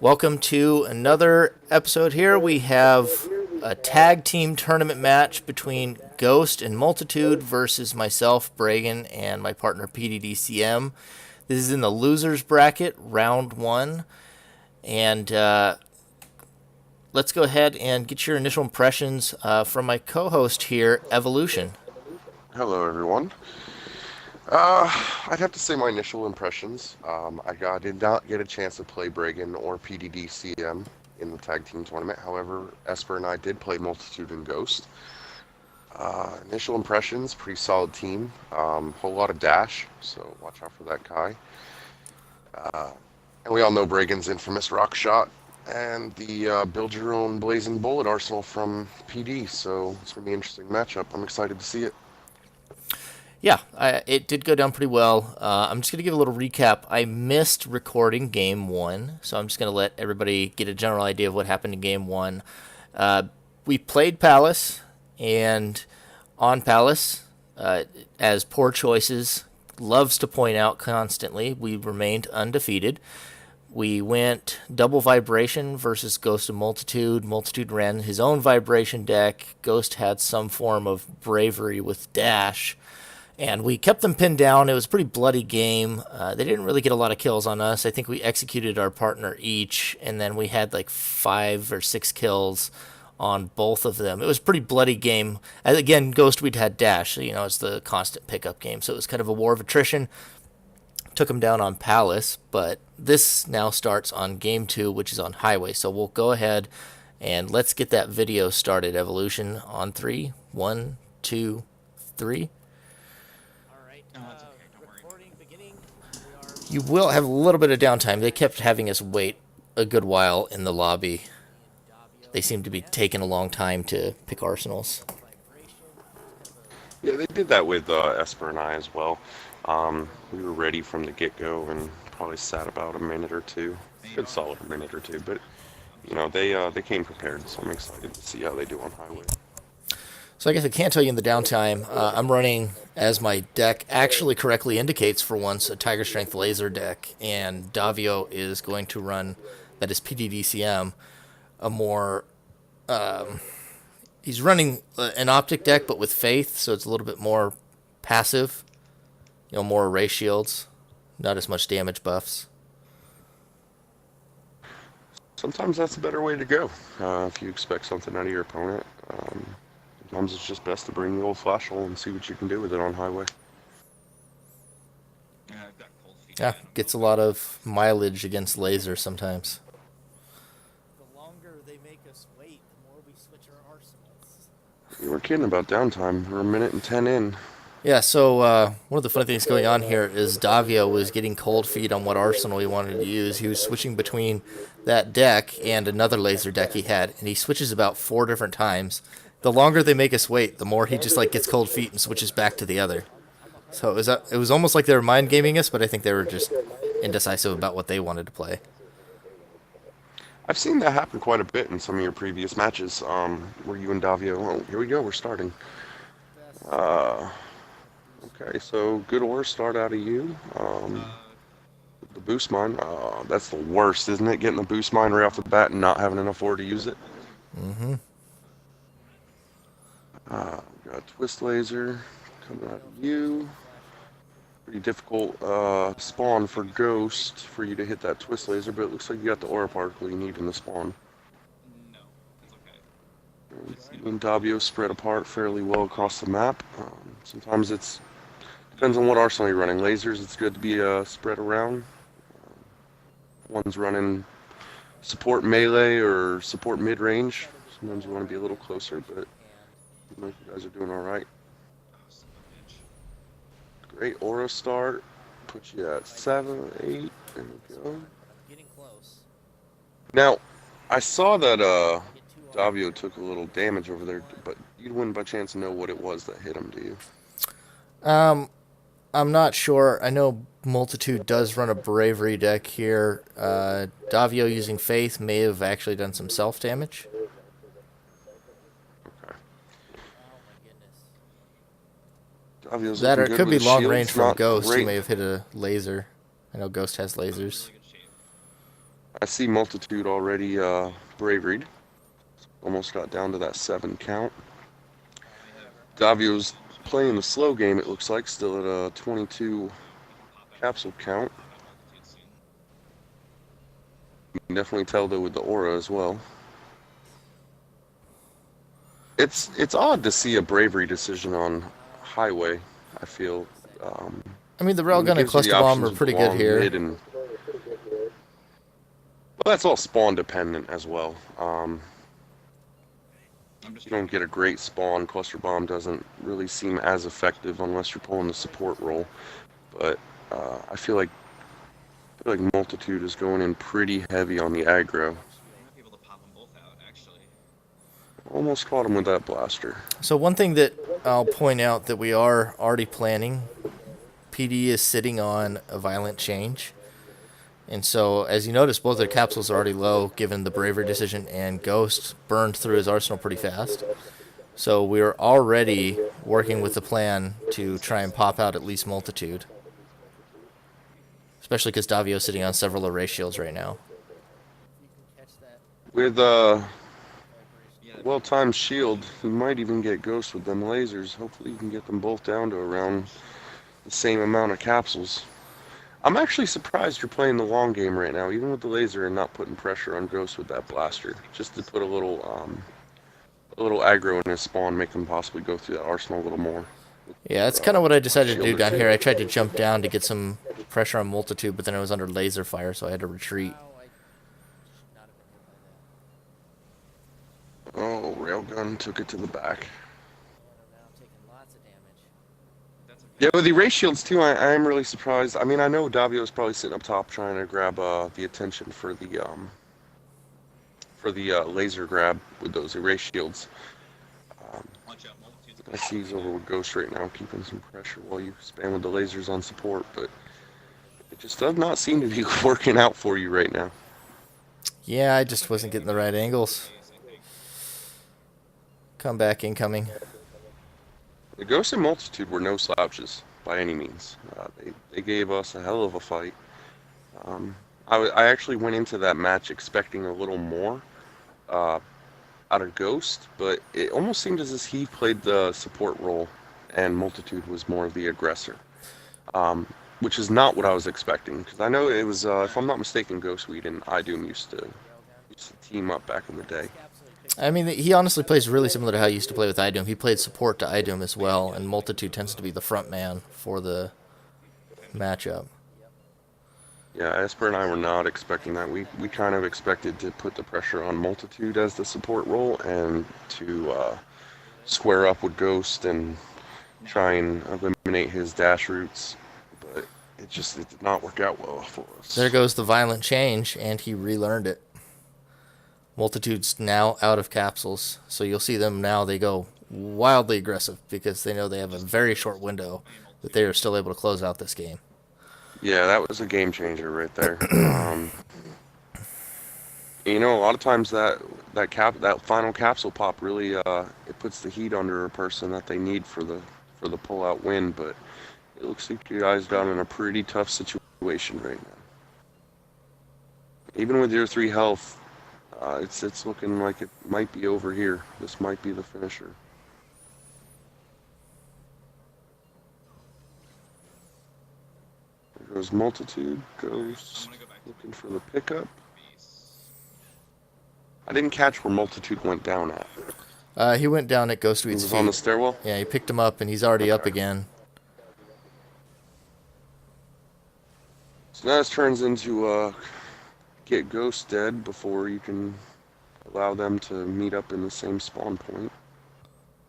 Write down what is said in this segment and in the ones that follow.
Welcome to another episode here. We have a tag team tournament match between Ghost and Multitude versus myself, Bregan, and my partner pddcm. This is in the losers bracket, round one. And let's go ahead and get your initial impressions from my co-host here, Evolution. Hello, everyone. I'd have to say my initial impressions. Did not get a chance to play Bregan or pddcm in the tag team tournament. However, Esper and I did play Multitude and Ghost. Initial impressions, pretty solid team. Whole lot of dash, so watch out for that Kai. And we all know Bregan's infamous rock shot and the build your own blazing bullet arsenal from PD. So it's gonna be an interesting matchup. I'm excited to see it. Yeah, it did go down pretty well. I'm just going to give a little recap. I missed recording Game 1, so I'm just going to let everybody get a general idea of what happened in Game 1. We played Palace, and on Palace, as Poor Choices loves to point out constantly, we remained undefeated. We went double vibration versus Ghost and Multitude. Multitude ran his own vibration deck. Ghost had some form of bravery with dash. And we kept them pinned down. It was a pretty bloody game. They didn't really get a lot of kills on us. I think we executed our partner each, and then we had like 5 or 6 kills on both of them. It was a pretty bloody game. And again, Ghost, we'd had dash. So, it's the constant pickup game. So it was kind of a war of attrition. Took him down on Palace, but this now starts on Game 2, which is on Highway. So we'll go ahead and let's get that video started, Evolution, on 3. 1, 2, 3. You will have a little bit of downtime. They kept having us wait a good while in the lobby. They seem to be taking a long time to pick arsenals. Yeah, they did that with Esper and I as well. We were ready from the get-go and probably sat about a minute or two. Good solid minute or two, but they came prepared, so I'm excited to see how they do on Highway. So I guess I can't tell you in the downtime. I'm running, as my deck actually correctly indicates for once, a Tiger Strength laser deck, and Davio is going to run, that is PDDCM, a more, he's running an optic deck but with Faith, so it's a little bit more passive, more array shields, not as much damage buffs. Sometimes that's a better way to go, if you expect something out of your opponent. Sometimes it's just best to bring the old flash hole and see what you can do with it on Highway. Yeah, gets a lot of mileage against laser sometimes. The longer they make us wait, the more we switch our arsenals. You were kidding about downtime. We're a minute and 10 in. Yeah, so one of the funny things going on here is Davio was getting cold feet on what arsenal he wanted to use. He was switching between that deck and another laser deck he had, and he switches about 4 different times. The longer they make us wait, the more he just gets cold feet and switches back to the other. So it was almost like they were mind gaming us, but I think they were just indecisive about what they wanted to play. I've seen that happen quite a bit in some of your previous matches, where you and Davio, oh, here we go, we're starting. Okay, so good ore start out of you. The boost mine, that's the worst, isn't it? Getting the boost mine right off the bat and not having enough ore to use it. Mm-hmm. Got twist laser coming out of you. Pretty difficult spawn for Ghost for you to hit that twist laser, but it looks like you got the aura particle you need in the spawn. No, it's okay. You and Davio spread apart fairly well across the map. Sometimes it's depends on what arsenal you're running. Lasers, it's good to be spread around. One's running support melee or support mid-range. Sometimes you want to be a little closer, but you guys are doing all right. Great aura start. Put you at 7, 8. There we go. Getting close. Now, I saw that Davio took a little damage over there, but you wouldn't by chance know what it was that hit him, do you? I'm not sure. I know Multitude does run a bravery deck here. Davio using Faith may have actually done some self-damage. That or it could be long range from Ghost. He may have hit a laser. I know Ghost has lasers. I see Multitude already bravaried. Almost got down to that 7 count. Davio's playing the slow game, it looks like, still at a 22 capsule count. You can definitely tell, though, with the aura as well. It's odd to see a bravery decision on highway, I feel. I mean, the It railgun and gives you the cluster bomb options are of pretty good long, here. mid, and well, that's all spawn dependent as well. You don't get a great spawn. Cluster bomb doesn't really seem as effective unless you're pulling the support role. But I feel like Multitude is going in pretty heavy on the aggro. I might be able to pop them both out, actually. Almost caught him with that blaster. So one thing that I'll point out that we are already planning, PD is sitting on a violent change. And so, as you notice, both their capsules are already low, given the bravery decision, and Ghost burned through his arsenal pretty fast. So we're already working with the plan to try and pop out at least Multitude. Especially because Davio's sitting on several array shields right now. If you can catch that With vibration. well-timed shield, you might even get Ghost with them lasers. Hopefully you can get them both down to around the same amount of capsules. I'm actually surprised you're playing the long game right now, even with the laser, and not putting pressure on Ghost with that blaster. Just to put a little aggro in his spawn, make him possibly go through that arsenal a little more. Yeah, that's kind of what I decided to do down here. I tried to jump down to get some pressure on Multitude, but then I was under laser fire, so I had to retreat. Wow, I should not have been hit by that. Oh, railgun took it to the back. And I'm now taking lots of damage. That's okay. Yeah, with the ray shields too, I am really surprised. I mean, I know Davio's probably sitting up top trying to grab the attention for the laser grab with those erase shields. Watch out, Multitude's I see he's over with Ghost right now, keeping some pressure while you spam with the lasers on support, but it just does not seem to be working out for you right now. Yeah, I just wasn't getting the right angles. I think. Comeback incoming. The Ghost and Multitude were no slouches by any means. They gave us a hell of a fight. I actually went into that match expecting a little more out of Ghost, but it almost seemed as if he played the support role and Multitude was more of the aggressor, which is not what I was expecting, because I know it was, if I'm not mistaken, Ghostweed and Idum used to team up back in the day. I mean, he honestly plays really similar to how he used to play with Idum. He played support to Idum as well, and Multitude tends to be the front man for the matchup. Yeah, Esper and I were not expecting that. We kind of expected to put the pressure on Multitude as the support role and to square up with Ghost and try and eliminate his dash routes, but it did not work out well for us. There goes the violent change, and he relearned it. Multitude's now out of capsules, so you'll see them now. They go wildly aggressive because they know they have a very short window that they are still able to close out this game. Yeah, that was a game changer right there. You know, a lot of times that final capsule pop really it puts the heat under a person that they need for the pull-out win. But it looks like you guys got in a pretty tough situation right now. Even with your 3 health, it's looking like it might be over here. This might be the finisher. There goes Multitude, goes looking for the pickup. I didn't catch where Multitude went down at. He went down at He Ghostweed's was on the feet. stairwell? Yeah, he picked him up, and he's already up again. So now this turns into get Ghost dead before you can allow them to meet up in the same spawn point.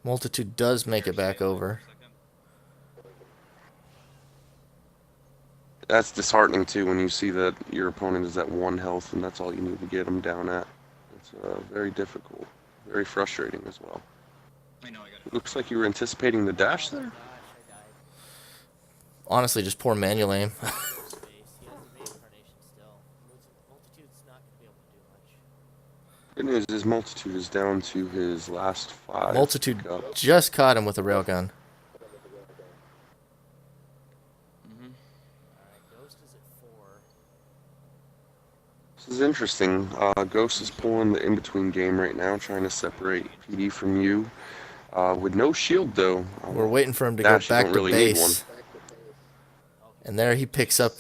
Multitude does make it back over. That's disheartening too when you see that your opponent is at 1 health and that's all you need to get them down at. It's very difficult, very frustrating as well. I know, I got it. Looks like you were anticipating the dash there. Gosh, I died. Honestly, just poor manual aim. Space. He has the reincarnation still. Multitude's not going to be able to do much. Good news is Multitude is down to his last 5. Multitude pickup. just caught him with a railgun. Alright, Ghost is at 4. This is interesting. Ghost is pulling the in-between game right now, trying to separate PD from you. With no shield, though. We're waiting for him to go Dash, you back don't to really need one. base. And there he picks up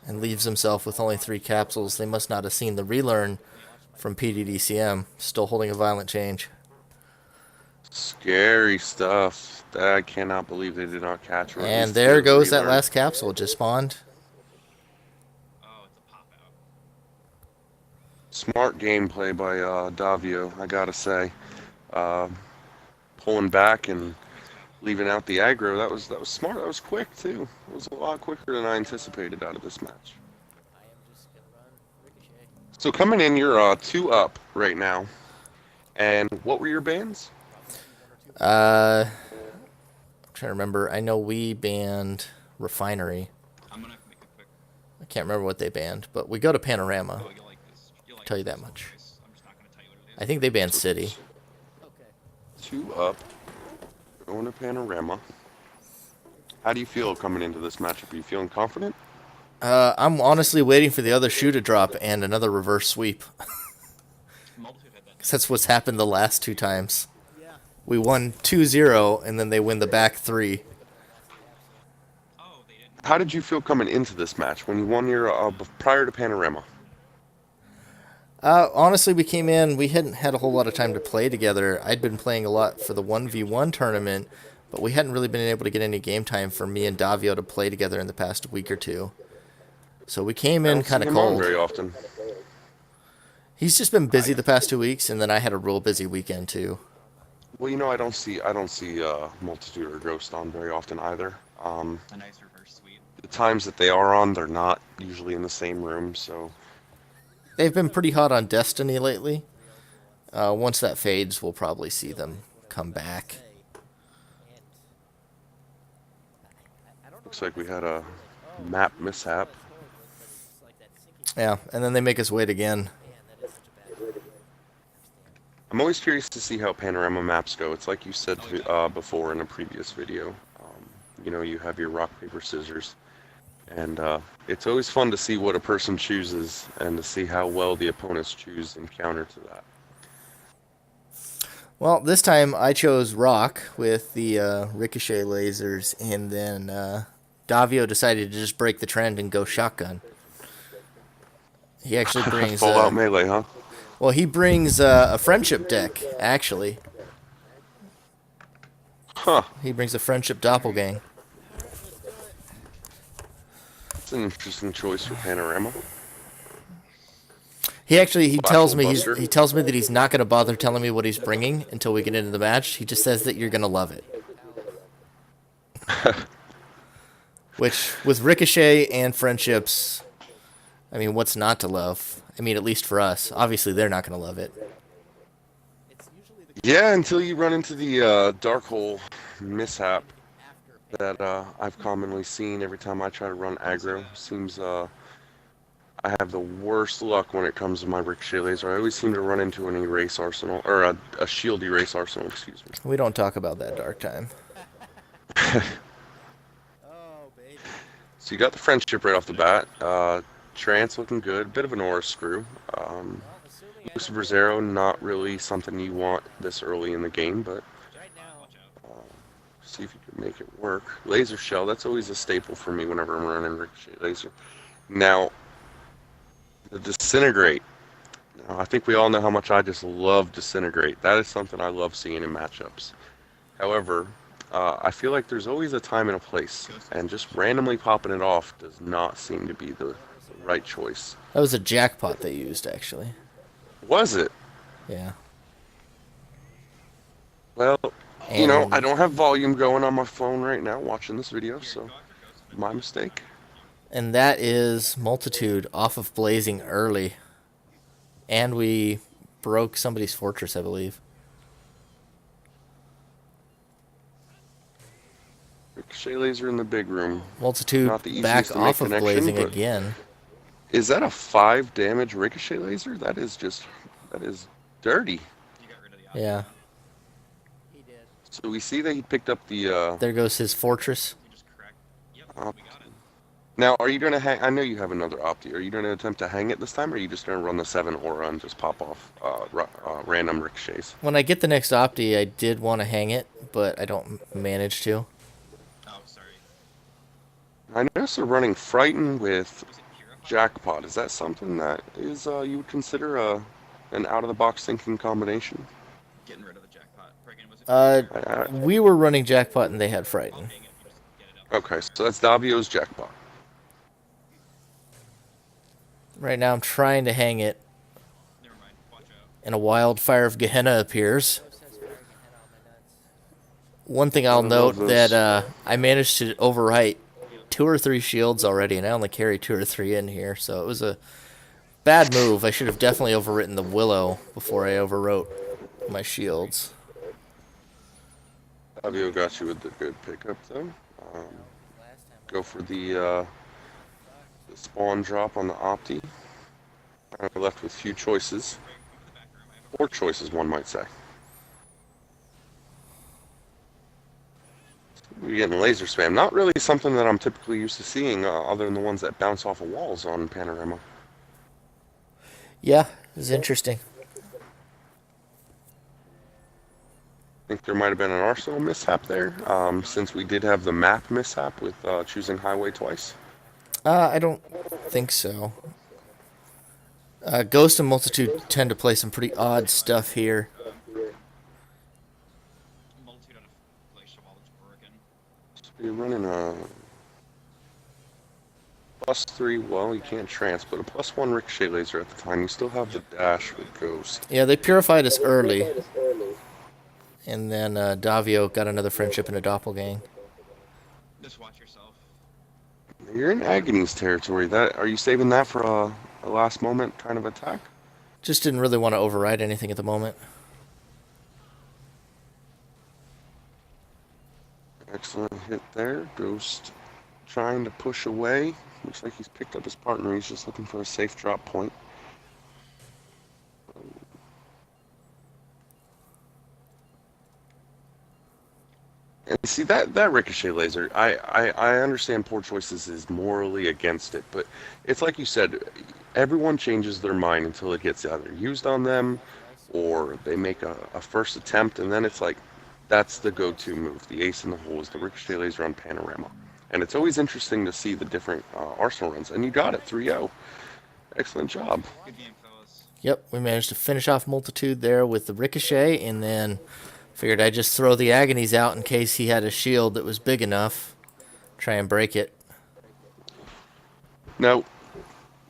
and leaves himself with only 3 capsules. They must not have seen the relearn from pddcm. Still holding a violent change. Scary stuff. I cannot believe they did not catch her. And there goes that last capsule. Just spawned. Oh, it's a pop out. Smart gameplay by Davio, I gotta say. Pulling back and leaving out the aggro. That was smart. That was quick too. It was a lot quicker than I anticipated out of this match. I am just gonna run Ricochet. So coming in, you're 2 up right now. And what were your bans? I'm trying to remember. I know we banned Refinery. I'm gonna make a quick. I can't remember what they banned, but we go to Panorama. Oh, you like this? You like Tell you this that much. choice. I'm just not gonna tell you what it is. I think they banned City. Okay. 2 up. Going to Panorama. How do you feel coming into this matchup? Are you feeling confident? I'm honestly waiting for the other shoe to drop and another reverse sweep. Multitude had that. 'Cause that's what's happened the last 2 times. Yeah. We won 2-0, and then they win the back 3. Oh, they didn't. How did you feel coming into this match when you won your prior to Panorama? Honestly, we came in, we hadn't had a whole lot of time to play together. I'd been playing a lot for the 1v1 tournament, but we hadn't really been able to get any game time for me and Davio to play together in the past week or 2. So we came I in don't see kind of him on cold. very often. He's just been busy the past 2 weeks, and then I had a real busy weekend too. Well, you know, I don't see Multitude or Ghost on very often either. A nice reverse sweep. The times that they are on, they're not usually in the same room, so They've been pretty hot on Destiny lately. Once that fades, we'll probably see them come back. And I don't know looks what like we this had is. a map mishap. But it's like that sinking Yeah, and then they make us wait again. man, that is such a bad. I'm always curious to see how Panorama maps go. It's like you said before in a previous video. You know, you have your rock, paper, scissors. And it's always fun to see what a person chooses and to see how well the opponents choose in counter to that. Well, this time I chose Rock with the Ricochet lasers, and then Davio decided to just break the trend and go shotgun. He actually brings Full out melee, huh? well, he brings a friendship deck, actually. Huh. He brings a friendship doppelgang. That's an interesting choice for Panorama. He tells me Buster. he tells me that he's not going to bother telling me what he's bringing until we get into the match. He just says that you're going to love it. Which, with Ricochet and friendships, I mean, what's not to love? I mean, at least for us. Obviously, they're not going to love it. It's usually the Yeah, until you run into the dark hole mishap after that I've commonly seen every time I try to run aggro. Seems I have the worst luck when it comes to my Ricochet laser. I always seem to run into an erase arsenal, or a shield erase arsenal, excuse me. We don't talk about that dark time. Oh, baby. So you got the friendship right off the bat. Trance looking good, bit of an aura screw. Well, assuming I Lucifer Zero, not really something you want this early in the game, but right now, Watch out. see if you can make it work. Laser shell, that's always a staple for me whenever I'm running Ricochet laser. Now, the disintegrate. Now, I think we all know how much I just love disintegrate. That is something I love seeing in matchups. However, I feel like there's always a time and a place, and just randomly popping it off does not seem to be the right choice. That was a jackpot they used, actually. Was it? Yeah. Well, you know, And- I don't have volume going on my phone right now watching this video, so my mistake. And that is Multitude off of Blazing early. And we broke somebody's fortress, I believe. Ricochet laser in the big room. Multitude Not the back easiest to make off of connection, Blazing but- again. Is that a 5 damage ricochet laser? That is dirty. You got rid of the option. Yeah. he did. So we see that he picked up the There goes his fortress. You just cracked. Yep, Oh. we got it. Now, are you going to hang? I know you have another Opti. Are you going to attempt to hang it this time, or are you just going to run the 7 aura and just pop off random ricochets? When I get the next Opti, I did want to hang it, but I don't manage to. Oh, sorry. I noticed they're running Frighten with Was it Purify? Jackpot. Is that something that is you would consider an out-of-the-box thinking combination? Getting rid of the jackpot. Bregan, was it Uh, Purify? we were running Jackpot and they had I'll Frighten. hang it. You just get it up. Okay, so that's Davio's Jackpot. Right now I'm trying to hang it, Never mind. Watch out. and a wildfire of Gehenna appears. Ghost has fire Gehenna on my nuts. One thing I'll I note love those. that I managed to overwrite 2 or 3 shields already, and I only carry 2 or 3 in here, so it was a bad move. I should have definitely overwritten the Willow before I overwrote my shields. Davio got you with the good pickup, though. Last time Go for the spawn drop on the Opti. I'm left with few choices. Break, come to the back room. I have a 4 choices, one might say. We're getting laser spam. Not really something that I'm typically used to seeing, other than the ones that bounce off of walls on Panorama. Yeah, it was interesting. I think there might have been an Arsenal mishap there, since we did have the map mishap with choosing Highway twice. I don't think so. Ghost and Multitude tend to play some pretty odd stuff here. multitude on a glacial wall that's broken. So you're running a +3, well, you can't trance, but a +1 ricochet laser at the time. You still have the dash with Ghost. Yeah, they purified us early. And then Davio got another friendship in a doppelgang. Just watch yourself. You're in Agony's territory. Are you saving that for a last moment kind of attack? Just didn't really want to override anything at the moment. Excellent hit there. Ghost trying to push away. Looks like he's picked up his partner. He's just looking for a safe drop point. And see that ricochet laser, I understand poor choices is morally against it, but it's like you said, everyone changes their mind until it gets either used on them or they make a first attempt, and then it's like that's the go-to move. The ace in the hole is the ricochet laser on Panorama. And it's always interesting to see the different Arsenal runs, and you got it 3-0. Excellent job. Good game, fellas. Yep, we managed to finish off Multitude there with the Ricochet, and then figured I'd just throw the Agonies out in case he had a shield that was big enough. Try and break it. Now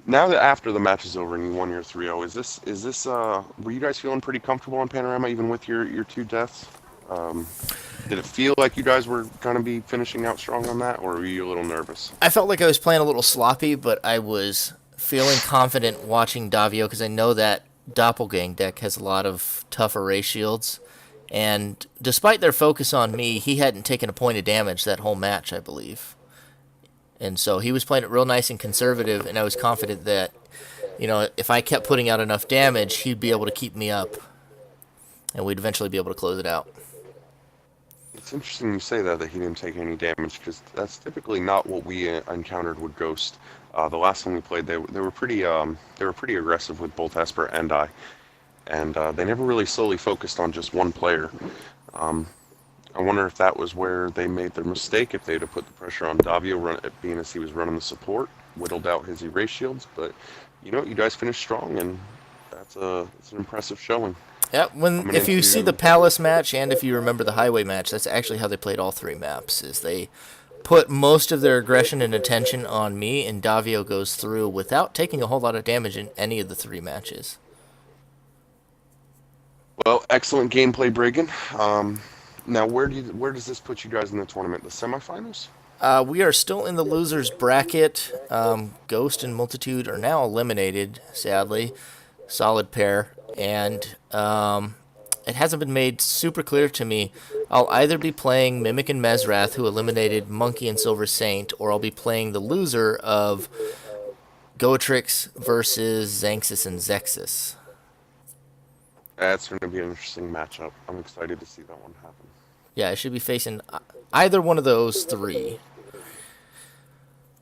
that after the match is over and you won your 3-0, is this were you guys feeling pretty comfortable on Panorama even with your 2 deaths? Did it feel like you guys were going to be finishing out strong on that, or were you a little nervous? I felt like I was playing a little sloppy, but I was feeling confident watching Davio because I know that Doppelgang deck has a lot of tough array shields. And despite their focus on me, he hadn't taken a point of damage that whole match, I believe. And so he was playing it real nice and conservative, and I was confident that, if I kept putting out enough damage, he'd be able to keep me up, and we'd eventually be able to close it out. It's interesting you say that he didn't take any damage, because that's typically not what we encountered with Ghost. The last time we played, they were pretty aggressive with both Esper and I, and they never really solely focused on just one player. I wonder if that was where they made their mistake, if they'd have put the pressure on Davio, being as he was running the support, whittled out his erase shields. But you guys finished strong, and it's an impressive showing. Yeah, if you see the Palace match and if you remember the Highway match, that's actually how they played all 3 maps. Is they put most of their aggression and attention on me, and Davio goes through without taking a whole lot of damage in any of the 3 matches. Well, excellent gameplay, Bregan. Now, where does this put you guys in the tournament? The semifinals? We are still in the losers bracket. Ghost and Multitude are now eliminated, sadly. Solid pair. And it hasn't been made super clear to me. I'll either be playing Mimic and Mesrath, who eliminated Monkey and Silver Saint, or I'll be playing the loser of Gotrix versus Xanxus and Zexus. That's going to be an interesting matchup. I'm excited to see that one happen. Yeah, I should be facing either one of those 3.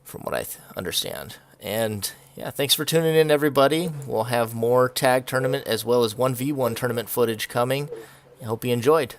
from what I understand. And yeah, thanks for tuning in, everybody. We'll have more tag tournament as well as 1v1 tournament footage coming. I hope you enjoyed.